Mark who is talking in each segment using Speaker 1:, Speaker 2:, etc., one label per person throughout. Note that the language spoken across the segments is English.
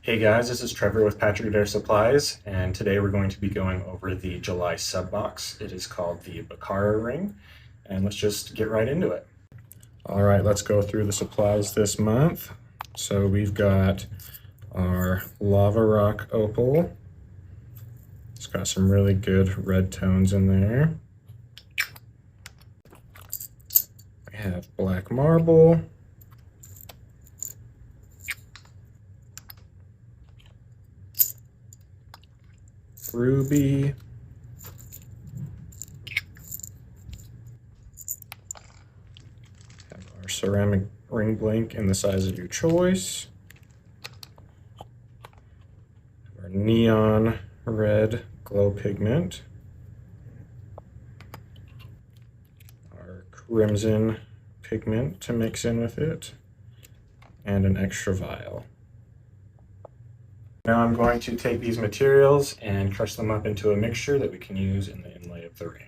Speaker 1: Hey guys, this is Trevor with Patrick Adair Supplies, and today we're going to be going over the July sub box. It is called the Baccara Ring, and let's just get right into it. All right, let's go through the supplies this month. So we've got our lava rock opal. It's got some really good red tones in there. We have black marble. Ruby, have our ceramic ring blink in the size of your choice, our neon red glow pigment, our crimson pigment to mix in with it, and an extra vial. Now I'm going to take these materials and crush them up into a mixture that we can use in the inlay of the ring.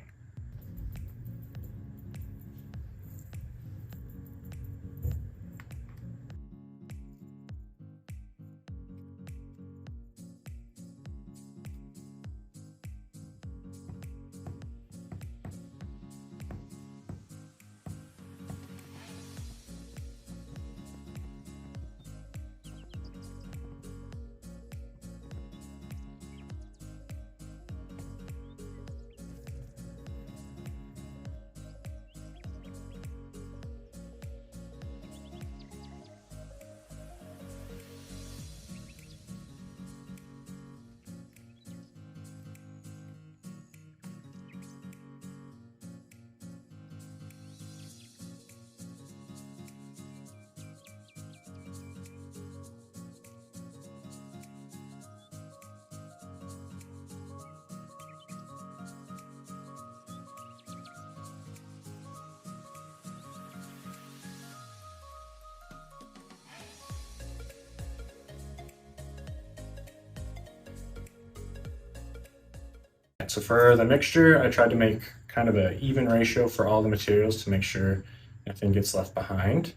Speaker 1: So for the mixture, I tried to make kind of an even ratio for all the materials to make sure nothing gets left behind.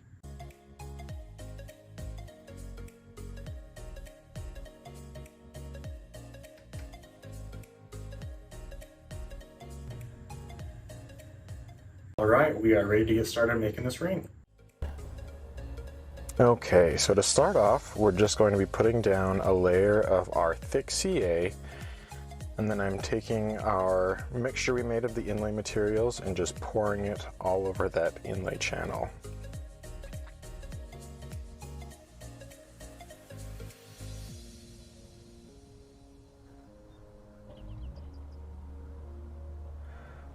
Speaker 1: All right, we are ready to get started making this ring.
Speaker 2: Okay, so to start off, we're just going to be putting down a layer of our thick CA, and then I'm taking our mixture we made of the inlay materials and just pouring it all over that inlay channel.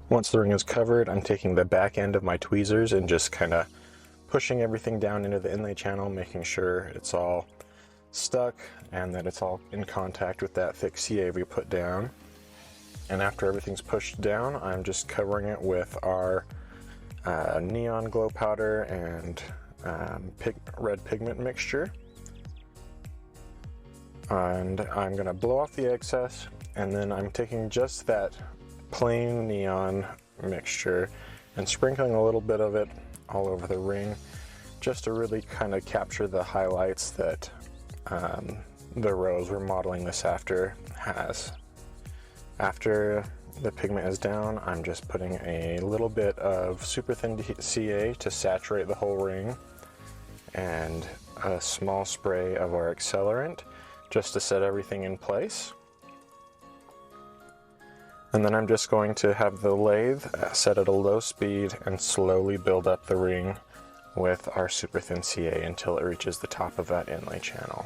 Speaker 2: Once the ring is covered, I'm taking the back end of my tweezers and just kind of pushing everything down into the inlay channel, making sure it's all stuck and that it's all in contact with that thick CA we put down. And after everything's pushed down, I'm just covering it with our neon glow powder and red pigment mixture. And I'm going to blow off the excess, and then I'm taking just that plain neon mixture and sprinkling a little bit of it all over the ring, just to really kind of capture the highlights that the rose we're modeling this after has. After the pigment is down, I'm just putting a little bit of super thin CA to saturate the whole ring, and a small spray of our accelerant just to set everything in place. And then I'm just going to have the lathe set at a low speed and slowly build up the ring with our super thin CA until it reaches the top of that inlay channel.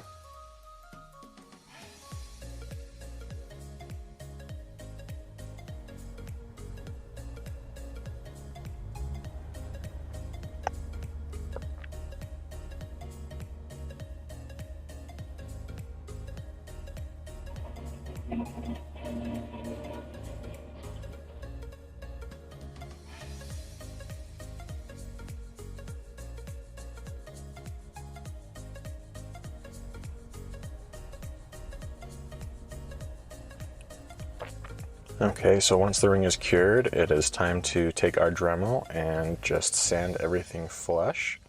Speaker 2: Okay, so once the ring is cured, it is time to take our Dremel and just sand everything flush.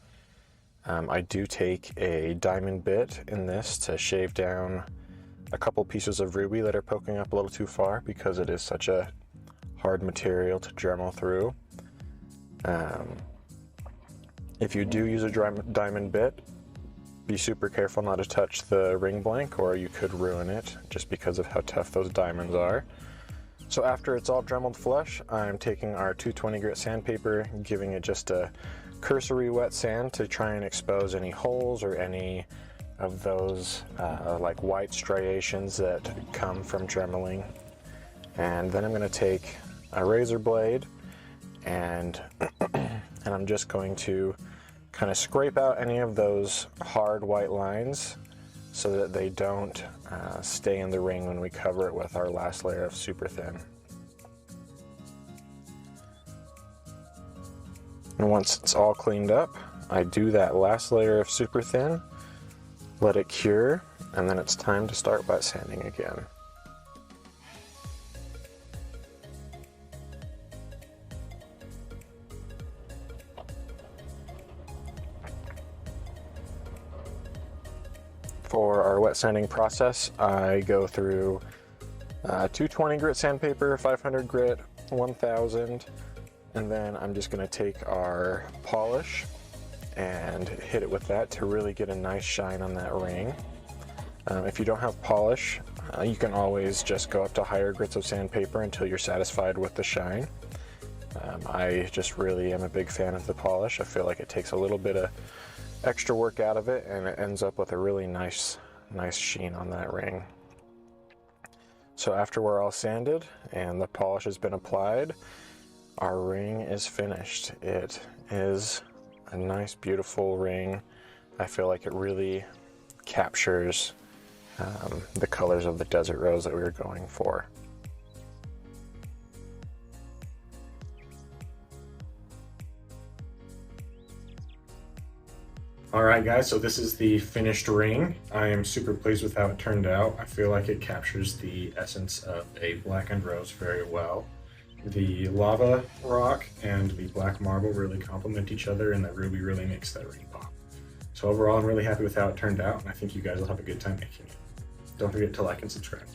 Speaker 2: I do take a diamond bit in this to shave down a couple pieces of ruby that are poking up a little too far because it is such a hard material to Dremel through. If you do use a diamond bit, be super careful not to touch the ring blank or you could ruin it just because of how tough those diamonds are. So after it's all Dremeled flush, I'm taking our 220 grit sandpaper, giving it just a cursory wet sand to try and expose any holes or any of those like white striations that come from dremeling. And then I'm going to take a razor blade and I'm just going to kind of scrape out any of those hard white lines so that they don't stay in the ring when we cover it with our last layer of super thin. And once it's all cleaned up, I do that last layer of super thin, let it cure, and then it's time to start wet sanding again. For our wet sanding process, I go through 220 grit sandpaper, 500 grit, 1000, and then I'm just going to take our polish and hit it with that to really get a nice shine on that ring. If you don't have polish, you can always just go up to higher grits of sandpaper until you're satisfied with the shine. I just really am a big fan of the polish. I feel like it takes a little bit of extra work out of it and it ends up with a really nice sheen on that ring. So after we're all sanded and the polish has been applied, our ring is finished. It is a nice, beautiful ring. I feel like it really captures the colors of the desert rose that we were going for.
Speaker 1: All right, guys, so this is the finished ring. I am super pleased with how it turned out. I feel like it captures the essence of a blackened rose very well. The lava rock and the black marble really complement each other, and the ruby really makes that ring pop. So overall, I'm really happy with how it turned out, and I think you guys will have a good time making it. Don't forget to like and subscribe.